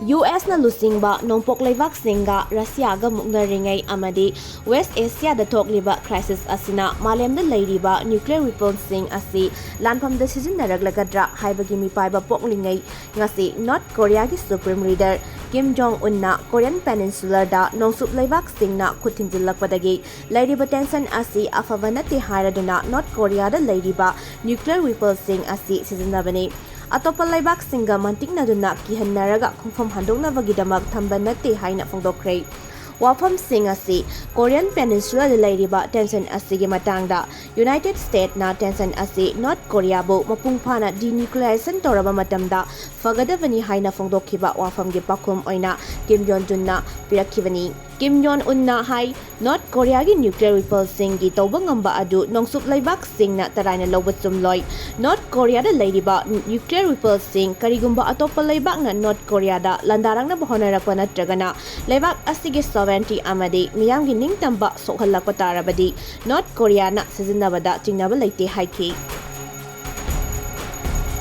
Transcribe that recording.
US na lusingba nongpok Leibak singa Russia ga muknaringai amadi West Asia da thokliba crisis asina malemda leiriba nuclear weapons sing asi lanpham da sizinaraglagadra haibagi mipaiba poklingai ngasi North Korea gi supreme leader Kim Jong Un na Korean Peninsula da nongsup Leibak singna khuthinjilakpadagi leiriba tension asi afaba natte hairaduna North Korea da leiriba nuclear weapons sing asi sizinabani Atoppa Leibak singa Mantiknaba kihannaraga khongfam handoknabagidamak thamba natte haina phongdokre wafam sing asi Korean Peninsula da leiriba tension asigi matangda United States na tension asi North Korea bu mapung phana denuclearization toraba matamda fagadavani haina phongdokhiba wafam gi pakhum oina Kim Jong Un na pirakhibani Kim Jong Un na hai North Korea gi nuclear weapons sing gi tawba ngamba adu nongsup Leibak sing na taraina loba chumloi North Korea da leiriba nuclear weapons sing karigumba atoppa Leibak na North Korea da landarang na bohonarakpa natragana Leibak asigi sovereignty amadi miyamgi ningtamba sokhalakpa tarabadi North Korea na sizinabada chingnaba leite haiki